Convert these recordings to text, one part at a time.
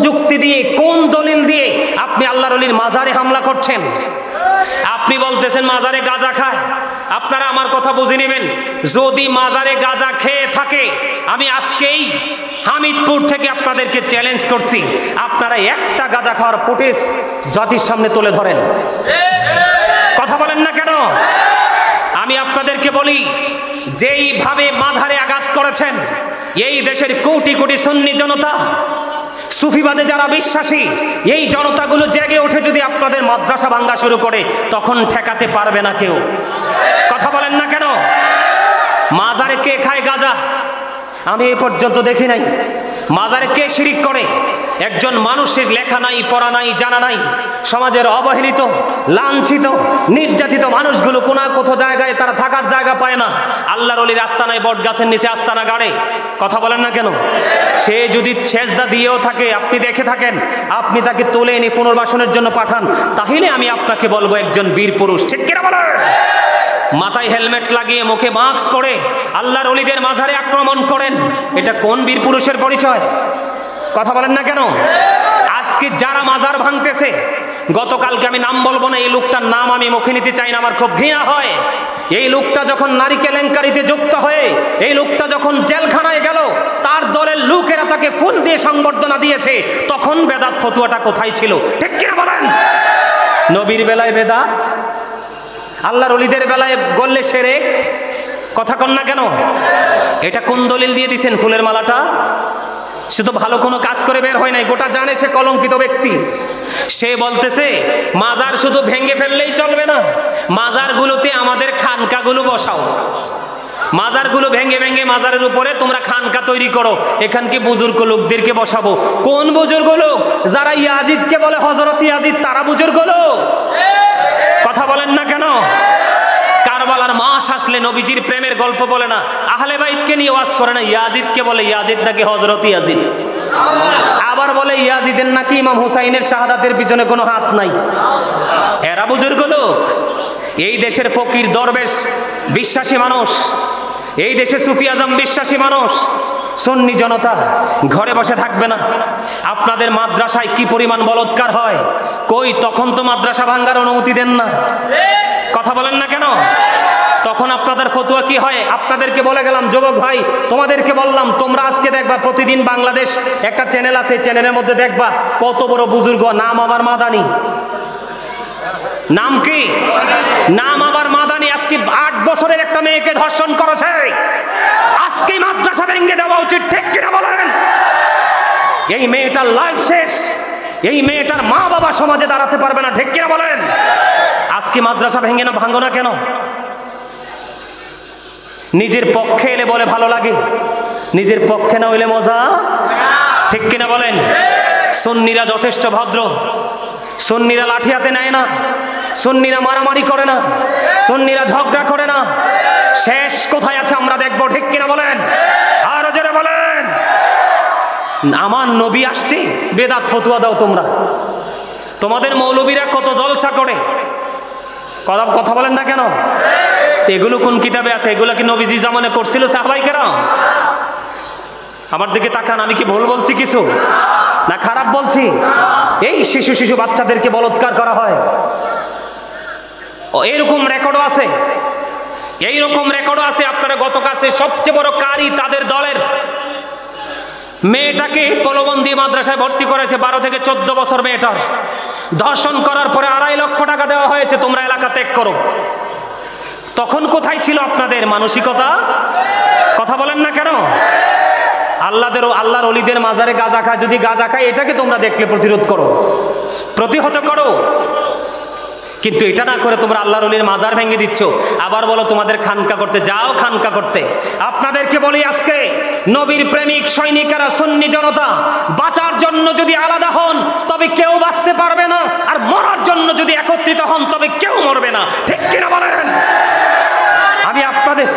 যুক্তি দিয়ে, কোন দলিল দিয়ে আপনি আল্লাহর ওলির মাজারে হামলা করছেন? আপনি বলতেছেন মাজারে গাঁজা খায়। আপনারা আমার কথা বুঝে নেবেন, যদি মাজারে গাঁজা খেয়ে থাকে, আমি আজকেই হামিদপুর থেকে আপনাদেরকে চ্যালেঞ্জ করছি, আপনারা একটা গাঁজা খাওয়ার ফুটেজ জাতির সামনে তুলে ধরেন। কথা বলেন না কেন? আমি আপনাদেরকে বলি, যেইভাবে মাজারে আঘাত করেছেন, এই দেশের কোটি কোটি সুন্নি জনতা, সুফিবাদে যারা বিশ্বাসী, এই জনতাগুলো জেগে ওঠে যদি আপনাদের মাদ্রাসা ভাঙ্গা শুরু করে, তখন ঠেকাতে পারবে না কেউ। কথা বলেন না কেন? মাজারে কে খায় গাঁজা? আমি এই পর্যন্ত দেখি নাই। মাজারে কে শিরিক করে? একজন মানুষের লেখা নাই, পড়া নাই, জানা নাই, সমাজের অবহেলিত, লাঞ্ছিত, নির্যাতিত মানুষগুলো কোথাও জায়গায় তারা থাকার জায়গা পায় না, আল্লাহর ওলির আস্তানায় বট গাছের নিচে আস্তানা গাড়ে। কথা বলেন না কেন? সে যদি সেজদা দিয়েও থাকে, আপনি দেখে থাকেন, আপনি তাকে তুলে এনে পুনর্বাসনের জন্য পাঠান, তাহলে আমি আপনাকে বলবো একজন বীর পুরুষ। ঠিক কিনা বলেন? মাথায় হেলমেট লাগিয়ে, মুখে মাস্ক পরে আল্লাহর ওলিদের মাজারে আক্রমণ করেন, এটা কোন বীর পুরুষের পরিচয়? কথা বলেন না কেন? আজকে যারা মাজার ভাঙতেছে, গতকালকে আমি নাম বলবো না, এই লোকটার নাম আমি মুখে নিতে চাই না, আমার খুব ঘৃণা হয়। এই লোকটা যখন নারী কেলেঙ্কারিতে যুক্ত হয়ে, এই লোকটা যখন জেলখানায় গেল, তার দলের লোকেরা তাকে ফুল দিয়ে সংবর্ধনা দিয়েছে, তখন বেদাত ফতুয়াটা কোথায় ছিল? ঠিক কিনা বলেন? নবীর বেলায় বেদাত, আল্লাহর ওলিদের বেলায় গল্লে শিরক। কথা কন না কেন? এটা কোন দলিল দিয়ে দিছেন ফুলের মালাটা? সে তো ভালো কোনো কাজ করে বের হয় নাই, গোটা জানে সে কলঙ্কিত ব্যক্তি। সে বলতেছে মাজার শুধু ভেঙে ফেললেই চলবে না, মাজারগুলোতে আমাদের খানকাগুলো বসাও। মাজারগুলো ভেঙে ভেঙে মাজারের উপরে তোমরা খানকা তৈরি করো, এখানকে বুজুর্গ লোকদেরকে বসাবো। কোন বুজুর্গ লোক? যারা ইয়াজিদকে বলে হযরত ইয়াজিদ, তারা বুজুর্গ লোক। কথা বলেন না কেন? কারবালার মাস আসলে নবীজির প্রেমের গল্প বলে না, আহলে বাইতকে নিয়ে ওয়াজ করে না, ইয়াজিদকে বলে ইয়াজিদ নাকি হযরত ইয়াজিদ। আবার বলে ইয়াজিদের নাকি ইমাম হুসাইনের শাহাদাতের পিছনে কোনো হাত নাই। এরা বুজুর্গ লোক। এই দেশের ফকির দরবেশ বিশ্বাসী মানুষ, এই দেশে সুফি আজম বিশ্বাসী মানুষ, সুন্নি জনতা ঘরে বসে থাকবে না। আপনাদের মাদ্রাসায় কি পরিমাণ বলৎকার হয়, কই তখন তো মাদ্রাসা ভাঙ্গার অনুমতি দেন না। কথা বলেন না কেন? তখন আপনাদের ফতুয়া কি হয়? আপনাদেরকে বলে গেলাম, যুবক ভাই, তোমাদেরকে বললাম, তোমরা আজকে দেখবা প্রতিদিন বাংলাদেশ একটা চ্যানেল আছে, চ্যানেলের মধ্যে দেখবা কত বড় বুজুর্গ, নাম আবার মাদানি। নাম কি? নাম আবার মাদানি। আজকে 8 বছরের একটা মেয়েকে ধর্ষণ করেছে, আজকে মাদ্রাসা ভেঙে দেওয়া উচিত। ঠিক কিনা বলেন? এই মেয়েটার লাইফ শেষ, এই মেয়েটার মা বাবা সমাজে দাঁড়াতে পারবে না। ঠিক কিনা বলেন? আজকে মাদ্রাসা ভেঙে না, ভাঙো না কেন? নিজের পক্ষে এলে বলে ভালো লাগে, নিজের পক্ষে না হইলে মজা। ঠিক কিনা বলেন? সুন্নিরা যথেষ্ট ভদ্র, সুন্নিরা লাঠি হাতে নেয় না, সুন্নিরা মারামারি করে না, সুন্নিরা ঝগড়া করে না। শেষ কোথায় আছে আমরা দেখবো। ঠিক কিনা বলেন? আরো জোরে বলেন। আমার নবী আসছে, বেদাত ফতুয়া দাও তোমরা। তোমাদের মৌলবীরা কত জলসা করে, কথা বলেন না কেন? এগুলো কোন কিতাবে আছে? এগুলো কি নবীজি জামানে করছিল সাহাবায়ে কেরাম? আমার দিকে তাকান, আমি কি ভুল বলছি কিছু? না খারাপ বলছি? এই শিশু বাচ্চাদেরকে বলৎকার করা হয়, এইরকম রেকর্ডও আছে, এইরকম রেকর্ডও আছে। আপনারা গত কাছে সবচেয়ে বড় কারি তাদের দলের মেয়েটাকে পলবন্দি মাদ্রাসায় ভর্তি করেছে, 12 থেকে 14 বছর মেয়েটার। ধর্ষণ করার পরে 2.5 লক্ষ টাকা দেওয়া হয়েছে, তোমরা এলাকা ত্যাগ করো। তখন কোথায় ছিল আপনাদের মানসিকতা? কথা বলেন না কেন? আল্লাহর ওলিদের মাজারে গাঁজা খায়, যদি গাঁজা খায় এটাকে তোমরা দেখলে প্রতিরোধ করো, প্রতিহত করো। কিন্তু এটা না করে তোমরা আল্লাহর ওলির মাজার ভেঙে দিচ্ছ, আবার বলো তোমাদের খানকা করতে। যাও খানকা করতে। আপনাদেরকে বলি, আজকে নবীর প্রেমিক সৈনিকেরা, সুন্নি জনতা, বাঁচার জন্য যদি আলাদা হন তবে কেউ বাঁচতে পারবে না, আর মরার জন্য যদি একত্রিত হন তবে কেউ মরবে না। ঠিক কিনা বলেন? আমি আপনাদের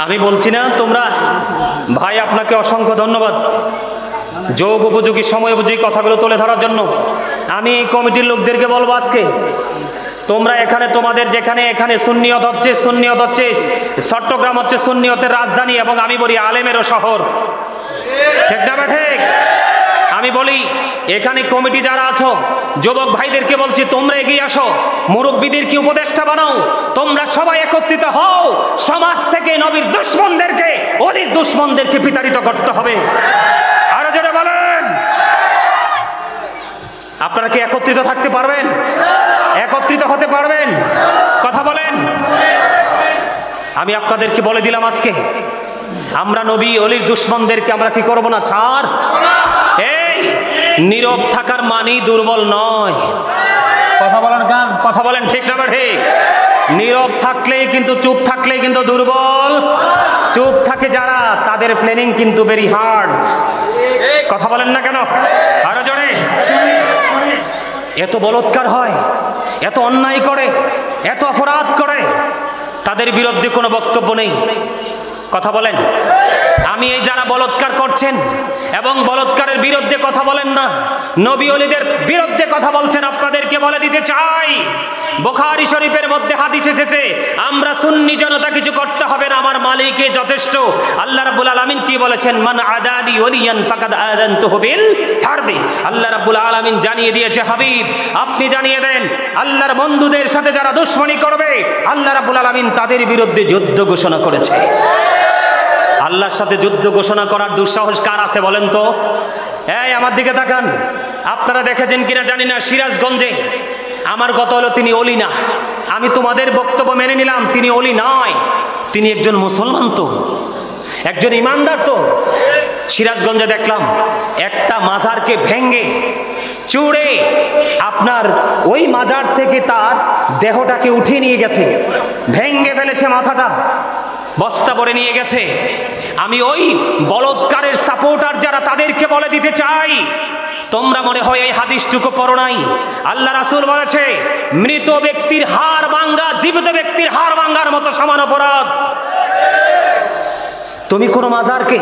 আমি বলছি না তোমরা, ভাই আপনাকে অসংখ্য ধন্যবাদ যোগ উপযোগী সময় উপযোগী কথাগুলো তুলে ধরার জন্য। আমি এই কমিটির লোকদেরকে বলবো আজকে তোমরা এখানে তোমাদের যেখানে এখানে সুন্নিয়ত হচ্ছে চট্টগ্রাম হচ্ছে সুন্নিয়তের রাজধানী এবং আমি বলি আলেমেরও শহর, ঠিক না ঠিক? আমি বলি এখানে কমিটি যারা আছো যুবক ভাইদেরকে বলছি তোমরা এগিয়ে আসো, মুরব্বীদেরকে উপদেষ্টা বানাও, তোমরা সবাই একত্রিত হও। সমাজ থেকে নবীর দুশমনদেরকে অলির দুশমনদেরকে বিতাড়িত করতে হবে। আরো জোরে বলেন, আপনারা কি একত্রিত থাকতে পারবেন? একত্রিত হতে পারবেন? কথা বলেন। আমি আপনাদেরকে বলে দিলাম আজকে আমরা নবী অলির দুশমনদেরকে আমরা কি করব না, ছাড়। এই নীরব থাকার মানেই দুর্বল নয়। কথা বলেন কান, কথা বলেন, ঠিক না ঠিক? নীরব থাকলেই কিন্তু, চুপ থাকলেই কিন্তু দুর্বল। চুপ থাকে যারা তাদের প্ল্যানিং কিন্তু ভেরি হার্ড। কথা বলেন না কেন? আরো জোরে। এত বলৎকার হয়, এত অন্যায় করে, এত অপরাধ করে, তাদের বিরুদ্ধে কোনো বক্তব্য নেই। কথা বলেন। আমি এই যারা বলৎকার করছেন এবং বলৎকারের বিরুদ্ধে কথা বলেন না, নবী ওলিদের বিরুদ্ধে কথা বলছেন, আপনাদেরকে বলে দিতে চাই বুখারী শরীফের মধ্যে হাদিস এসেছে আমরা সুন্নি জনতা কিছু করতে হবে না, আমার মালিকই যথেষ্ট। আল্লাহ রাব্বুল আলামিন কি বলেছেন? মান আদালি ওলিয়ান ফাকাদ আযানতুহু বিল হারবি। আল্লাহ রাব্বুল আলামিন জানিয়ে দিয়েছে, হাবিব আপনি জানিয়ে দেন আল্লাহর বন্ধুদের সাথে যারা দুশমনি করবে আল্লাহ রাব্বুল আলামিন তাদের বিরুদ্ধে যুদ্ধ ঘোষণা করেছে। আল্লাহর সাথে যুদ্ধ ঘোষণা করার দুঃসাহস কার আছে বলেন তো? এই আমার দিকে তাকান। আপনারা দেখেছেন কিনা জানি না, সিরাজগঞ্জে আমার কথা হলো তিনি অলি না। আমি তোমাদের বক্তব্য মেনে নিলাম, তিনি অলি নয়, তিনি একজন মুসলমান, তো একজন ইমানদার। তো সিরাজগঞ্জে দেখলাম একটা মাজারকে ভেঙ্গে চুড়ে আপনার ওই মাজার থেকে তার দেহটাকে উঠিয়ে নিয়ে গেছে, ভেঙ্গে ফেলেছে মাথাটা, বস্তা ভরে নিয়ে গেছে। আমি ওই বলৎকারের সাপোর্টার যারা তাদেরকে বলে দিতে চাই, তোমরা মনে হয় এই হাদিসটুকু পড়ো নাই। আল্লাহ রাসূল বলেছে মৃত ব্যক্তির হাড় ভাঙা জীবিত ব্যক্তির হাড় ভাঙার মতো সমান অপরাধ। তুমি কোনো মাজারকে,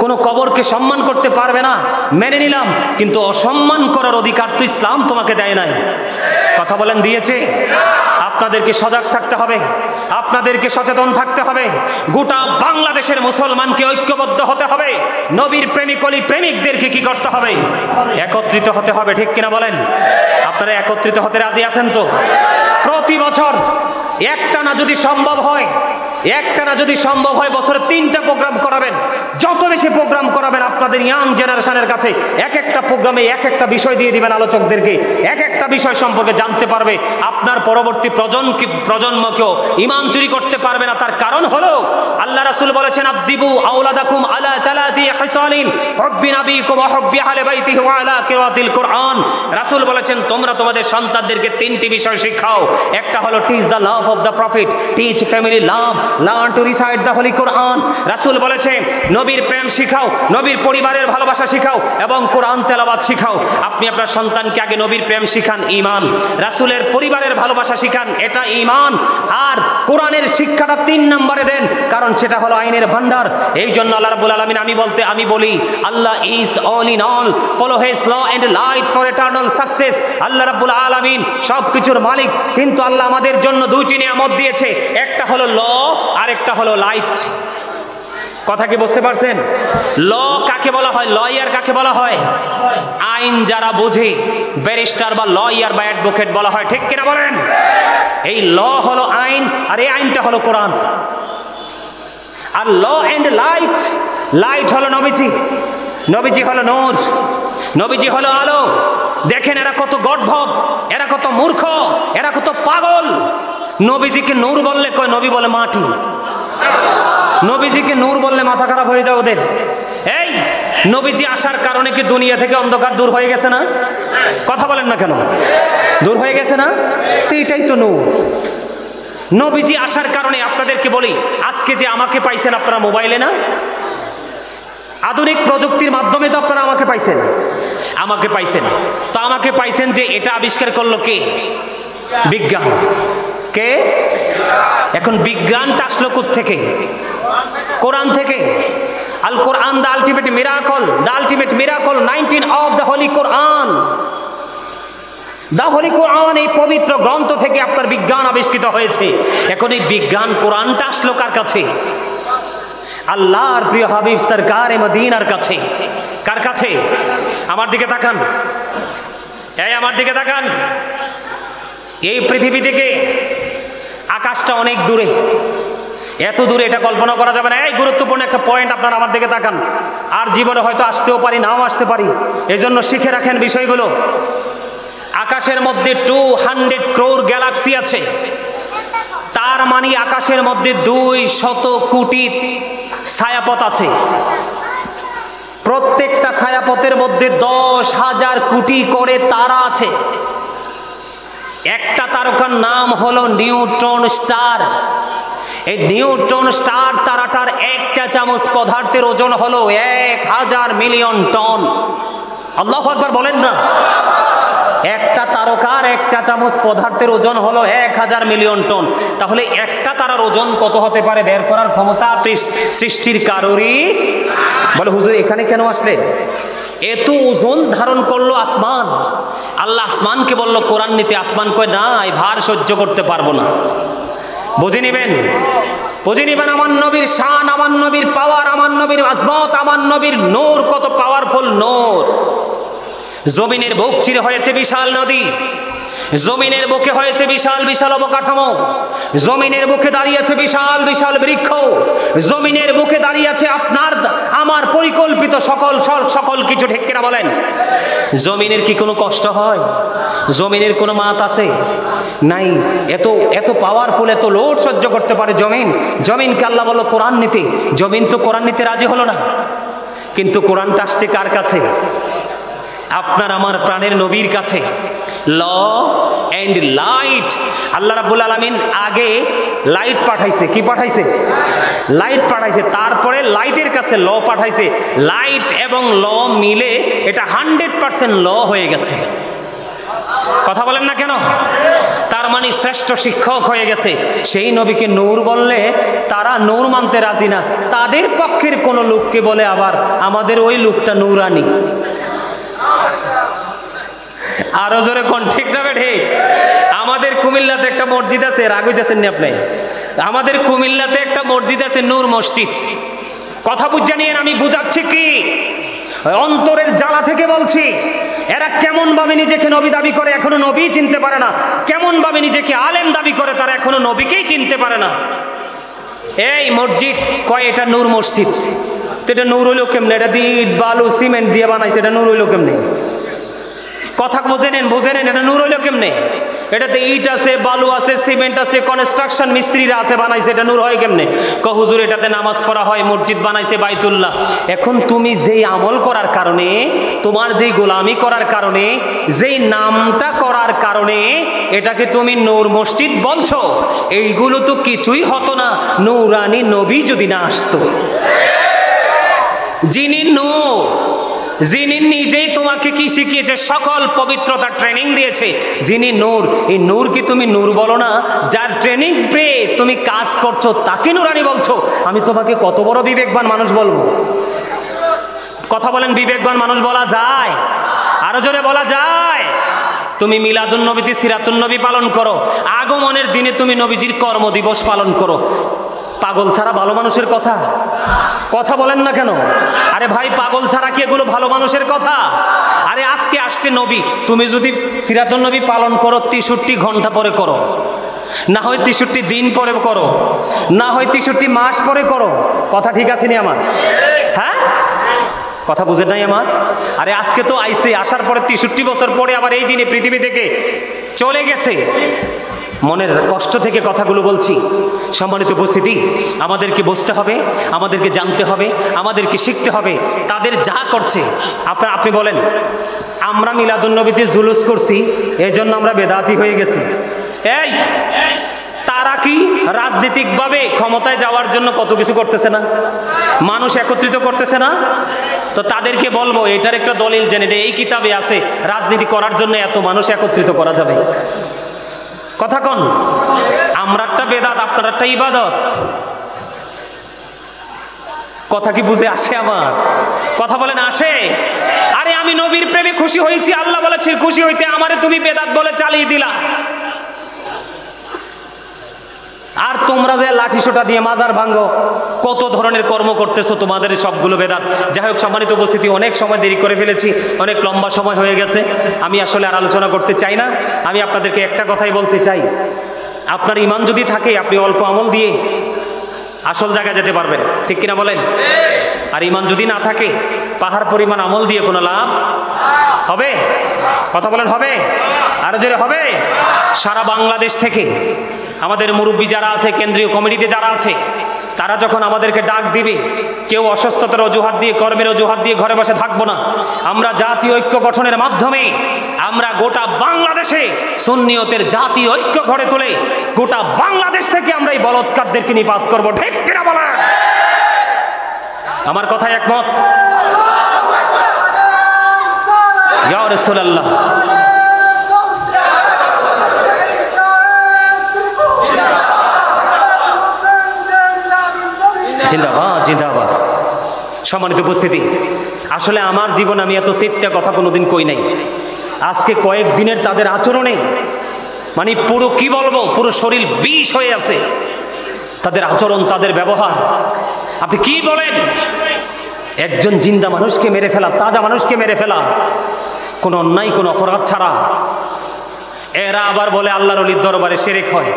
কোনো কবরকে সম্মান করতে পারবে না, মেনে নিলাম, কিন্তু অসম্মান করার অধিকার তো ইসলাম তোমাকে দেয় নাই। কথা বলেন, দিয়েছে? আপনাদেরকে সজাগ থাকতে হবে, আপনাদেরকে সচেতন থাকতে হবে। গোটা বাংলাদেশের মুসলমানকে ঐক্যবদ্ধ হতে হবে। নবীর প্রেমিক অলি প্রেমিকদেরকে কি করতে হবে? একত্রিত হতে হবে, ঠিক কিনা বলেন? আপনারা একত্রিত হতে রাজি আছেন তো? প্রতি বছর একটা না যদি সম্ভব হয়, বছরে 3টা প্রোগ্রাম করাবেন। যত বেশি প্রোগ্রাম করাবেন আপনাদের ইয়াং জেনারেশনের কাছে এক একটা প্রোগ্রামে এক একটা বিষয় দিয়ে দিবেন, আলোচকদেরকে এক একটা বিষয় সম্পর্কে জানতে পারবে। আপনার পরবর্তী প্রজন্মকেও ইমান চুরি করতে পারবে না। তার কারণ হলো আল্লাহ রাসূল বলেছেন আদিবু আওলাদাকুম আলা তালাতি হিসালিন হুব্বি নাবিকুম ওয়া হুব্বি আহলি বাইতিহি ওয়া আলা কিরাতিল কুরআন। রাসূল বলেছেন তোমরা তোমাদের সন্তানদেরকে 3টি বিষয় শেখাও। একটা হলো teach the love of the prophet, teach family love, learn to recite the holy Quran. রাসূল বলেছে নবীর প্রেম শিখাও, নবীর পরিবারের ভালোবাসা শিখাও এবং কোরআন তেলাওয়াত শিখাও। আপনি আপনার সন্তানকে আগে নবীর প্রেম শিখান, ঈমান, রাসূলের পরিবারের ভালোবাসা শিখান, এটা ঈমান, আর কোরআনের শিক্ষাটা 3 নম্বরে দেন, কারণ সেটা হলো আইনের ভান্ডার। এই জন্য আল্লাহ রাব্বুল আলামিন আমি বলি Allah is all in all, follow his law and light for eternal success. আল্লাহ রাব্বুল আলামিন সবকিছুর মালিক, কিন্তু আল্লাহ আমাদের জন্য 2টি নিয়ামত দিয়েছে, একটা হলো ল আর একটা হলো লাইট। কথা কি বুঝতে পারছেন? ল কাকে বলা হয়? লয়ার কাকে বলা হয়? আইন যারা বোঝে, ব্যারিস্টার বা লয়ার বা অ্যাডভোকেট বলা হয়, ঠিক কিনা বলেন? এই ল হলো আইন, আর এই আইনটা হলো কোরআন। আর ল এন্ড লাইট, লাইট হলো নবীজি, নবীজি হলো নূর, নবীজি হলো আলো। দেখেন এরা কত গর্ধব, এরা কত মূর্খ, এরা কত পাগল। নবীজিকে নূর বললে কয় নবী বলে মাটি, নবীজিকে নূর বললে মাথা খারাপ হয়ে যায় ওদের। এই নবীজি আসার কারণে কি দুনিয়া থেকে অন্ধকার দূর হয়ে গেছে না? কথা বলেন না কেন? দূর হয়ে গেছে না? তো এটাই তো নূর। নবীজি আসার কারণে আপনাদেরকে বলি, আজকে যে আমাকে পাইছেন আপনারা মোবাইলে না, আধুনিক প্রযুক্তির মাধ্যমে তো আপনারা আমাকে পাইছেন, তো আমাকে পাইছেন যে এটা আবিষ্কার করলো কে? বিজ্ঞান। কে? এখন বিজ্ঞানটা আসলো কোত্থেকে? কোরআন থেকে। Al Quran the ultimate miracle, the ultimate miracle 19 of the holy Quran. The holy Quran, এই পবিত্র গ্রন্থ থেকে আপনার বিজ্ঞান আবিষ্কৃত হয়েছে। এখন এই বিজ্ঞান কোরআনটা আসলো কার কাছে? আল্লাহর প্রিয় হাবিব সরকারে মদিনার কাছে। কার কাছে? আমার দিকে তাকান, এই আমার দিকে তাকান। এই পৃথিবী থেকে আকাশটা অনেক দূরে, এত দূরে এটা কল্পনা করা যাবে না। এই গুরুত্বপূর্ণ একটা পয়েন্ট, আপনারা আমার দিকে তাকান। আর জীবনে হয়তো আসতেও পারি, নাও আসতে পারি, এজন্য শিখে রাখেন বিষয়গুলো। আকাশের মধ্যে 200 crore গ্যালাক্সি আছে। তার মানে আকাশের মধ্যে 200 কোটি ছায়াপথ আছে। প্রত্যেকটা ছায়াপথের মধ্যে 10,000 কোটি করে তারা আছে। একটা তারকার নাম হলো নিউট্রন স্টার। এই নিউট্রন স্টার তারাটার 1 চা চামচ পদার্থের ওজন হলো 1000 মিলিয়ন টন। আল্লাহু আকবার বলেন না। একটা তারকার 1 চা চামচ পদার্থের ওজন হলো 1000 মিলিয়ন টন। তাহলে একটা তারার ওজন কত হতে পারে বের করার ক্ষমতা সৃষ্টির কারোরই। বলে হুজুর এখানে কেন আসলে? এত ওজন ধারণ করলো আসমান। আল্লাহ আসমানকে বলল কোরআন নিতে। আসমান কয় না, এই ভার সহ্য করতে পারবো না। বুঝে নিবেন, বুঝে নিবেন আমার নবীর শান, আমার নবীর পাওয়ার, আমার নবীর আজমত, আমার নবীর নূর কত পাওয়ারফুল নূর। জমিনের বুক চিরে হয়েছে বিশাল নদী, জমিনের বুকে হয়েছে বিশাল বিশাল অবকাঠামো, জমিনের বুকে দাঁড়িয়েছে বিশাল বিশাল বৃক্ষ, জমিনের বুকে দাঁড়িয়েছে আপনার আমার পরিকল্পিত সকল কিছু। ঠিক কিনা বলেন? জমিনের কি কোনো কষ্ট হয়? জমিনের কোনো মাত আছে? নাই। এত এত পাওয়ারফুল, এত লোড সহ্য করতে পারে জমিন। জমিনকে আল্লাহ বলল কোরআন নিতে। জমিন তো কোরআন নিতে রাজি হলো না, কিন্তু কোরআনটা আসছে কার কাছে? আপনার আমার প্রাণের নবীর কাছে। ল এন্ড লাইট। আল্লাহ রাব্বুল আলামিন আগে লাইট পাঠাইছে। কি পাঠাইছে? লাইট পাঠাইছে। তারপরে লাইটের কাছে ল পাঠাইছে। লাইট এবং ল মিলে এটা 100% ল হয়ে গেছে। কথা বলেন না কেন? তার মানে শ্রেষ্ঠ শিক্ষক হয়ে গেছে। সেই নবীকে নূর বললে তারা নূর মানতে রাজি না। তাদের পক্ষের কোন লোককে বলে আবার আমাদের ওই লোকটা নূরানি। আরো জোরে কোন, ঠিক না বেঠে? আমাদের কুমিল্লাতে একটা মসজিদ আছে, রাগ হইতেছেন না আপনি? আমাদের কুমিল্লাতে একটা মসজিদ আছে, নূর মসজিদ। কথা বুঝা নিয়েন, আমি বুঝাচ্ছি কি অন্তরের জ্বালা থেকে বলছি। এরা কেমন ভাবে নিজেকে নবী দাবি করে, এখনো নবী চিনতে পারে না। কেমন ভাবে নিজেকে আলেম দাবি করে, তারা এখনো নবীকেই চিনতে পারে না। এই মসজিদ কয় এটা নূর মসজিদ। তো এটা নূর হইলো কেমনে? এটা দিয়ে ইট বালু সিমেন্ট দিয়ে বানাইছে, এটা নূর হইলো কেমনে? কথা বুঝে নেন, বুঝে নেন, এটা নূর হইলো কেমনে? এটাতে ইট আছে, বালু আছে, সিমেন্ট আছে, কনস্ট্রাকশন মিস্ত্রিরা আছে, বানাইছে, এটা নূর হয় কেমনে? হুজুর এটাতে নামাজ পড়া হয়, মসজিদ বানাইছে বাইতুল্লাহ। এখন তুমি যেই আমল করার কারণে, তোমার যেই গোলামি করার কারণে, যেই নামটা করার কারণে এটাকে তুমি নূর মসজিদ বলছো, এইগুলো তো কিছুই হতো না নূরানি নবী যদি না আসতো। যিনি নূর, যিনি নিজেই তোমাকে কি শিখিয়েছে, সকল পবিত্রতা ট্রেনিং দিয়েছে, যিনি নূর, এই নূর কি তুমি নূর বলো না? যার ট্রেনিং পেয়ে তুমি কাজ করছো তাকে নূরানি বলছো। আমি তোমাকে কত বড় বিবেকবান মানুষ বলবো? কথা বলেন, বিবেকবান মানুষ বলা যায়? আরো জোরে বলা যায়? তুমি মিলাদুন নবীতে সিরাতুন নবী পালন করো, আগমনের দিনে তুমি নবীজির কর্মদিবস পালন করো। পাগল ছাড়া ভালো মানুষের কথা? কথা বলেন না কেন? আরে ভাই, পাগল ছাড়া কি এগুলো ভালো মানুষের কথা? আরে আজকে আসছে নবী, তুমি যদি সিরাতুন নবী পালন করো 63 ঘন্টা পরে করো, না হয় 63 দিন পরে করো, না হয় 63 মাস পরে করো। কথা ঠিক আছে নি আমার? হ্যাঁ, কথা বুঝেন নাই আমার? আরে আজকে তো আইছে, আসার পরে 63 বছর পরে আবার এই দিনে পৃথিবী থেকে চলে গেছে। মনের কষ্ট থেকে কথাগুলো বলছি। সম্মানিত উপস্থিতি, আমাদেরকে বুঝতে হবে, আমাদেরকে জানতে হবে, আমাদেরকে শিখতে হবে। তাদের যা করছে, আপনি বলেন আমরা মিলাদুন নবীতে জুলুস করছি এর জন্য আমরা বেদাতি হয়ে গেছি। এই তারা কি রাজনৈতিকভাবে ক্ষমতায় যাওয়ার জন্য কত কিছু করতেছে না? মানুষ একত্রিত করতেছে না? তো তাদেরকে বলবো এটার একটা দলিল জেনে, এই কিতাবে আছে রাজনীতি করার জন্য এত মানুষ একত্রিত করা যাবে। কথা কন। আমরারটা বেদাত, আপনারটা ইবাদত। কথা কি বুঝে আসে? আমার কথা বলেন আসে? আরে আমি নবীর প্রেমে খুশি হয়েছি, আল্লাহ বলেছে খুশি হইতে, আমারে তুমি বেদাত বলে চালিয়ে দিলা। আর তোমরা যে লাঠি সোটা দিয়ে মাজার ভাঙ্গো, কত ধরনের কর্ম করতেছো, তোমাদের সবগুলো বেদাত। যাই হোক, সম্মানিত উপস্থিতি, অনেক সময় দেরি করে ফেলেছি, অনেক লম্বা সময় হয়ে গেছে, আমি আসলে আর আলোচনা করতে চাই না। আমি আপনাদেরকে একটা কথাই বলতে চাই, আপনার ঈমান যদি থাকে, আপনি অল্প আমল দিয়ে আসল জায়গায় যেতে পারবেন, ঠিক কিনা বলেন? আর ঈমান যদি না থাকে, পাহাড় পরিমাণ আমল দিয়ে কোনো লাভ হবে? কথা বলেন হবে? আরো জোরে হবে? সারা বাংলাদেশ থেকে আমাদের মুরব্বী যারা আছে, কেন্দ্রীয় কমিটিতে যারা আছে, তারা যখন আমাদেরকে ডাক দিবে, কেউ অসুস্থতার অজুহাত দিয়ে, কর্মের অজুহাত দিয়ে ঘরে বসে থাকবো না। আমরা জাতীয় ঐক্য গঠনের মাধ্যমে আমরা গোটা বাংলাদেশে সুন্নিয়তের জাতীয় ঐক্য গড়ে তুলে গোটা বাংলাদেশ থেকে আমরা এই বলৎকারদেরকে নিপাত করবো, ঠিক কিনা বলেন? আমার কথায় একমত? ইয়া রাসূলুল্লাহ, জিন্দাবাদ জিন্দাবাদ। সম্মানিত উপস্থিতি, আসলে আমার জীবন আমি এত সত্যি কথা কোনোদিন কই নাই। আজকে কয়েকদিনের তাদের আচরণে মানে পুরো কি বলবো, পুরো শরীর বিষ হয়ে আছে তাদের আচরণ, তাদের ব্যবহার। আপনি কি বলেন? একজন জিন্দা মানুষকে মেরে ফেলা, তাজা মানুষকে মেরে ফেলা, কোনো অন্যায়, কোনো অপরাধ ছাড়া। এরা আবার বলে আল্লাহর ওলির দরবারে শিরক হয়।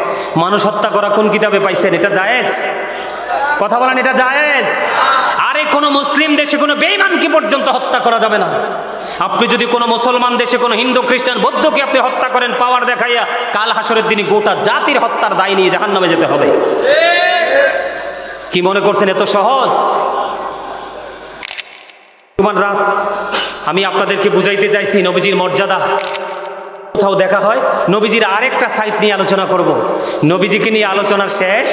মানুষ হত্যা করা কোন কিতাবে পাইছেন? এটা জায়েজ? কথা বলেন, এটা জায়েজ? আরে কোন মুসলিম দেশে কোনো বেঈমানকে পর্যন্ত হত্যা করা যাবে না। আপনি যদি কোনো মুসলমান দেশে কোনো হিন্দু, খ্রিস্টান, বৌদ্ধকে আপনি হত্যা করেন পাওয়ার দেখাইয়া, কাল হাসরের দিনে গোটা জাতির হত্যার দায় নিয়ে জাহান্নামে যেতে হবে। কি মনে করছেন এত সহজ? তোমার রাত আমি আপনাদেরকে বুঝাইতে চাইছি নবীজির মর্যাদা। কোথাও দেখা হয় নবীজির আরেকটা সাইড নিয়ে আলোচনা করব, নবীজিকে নিয়ে আলোচনার শেষ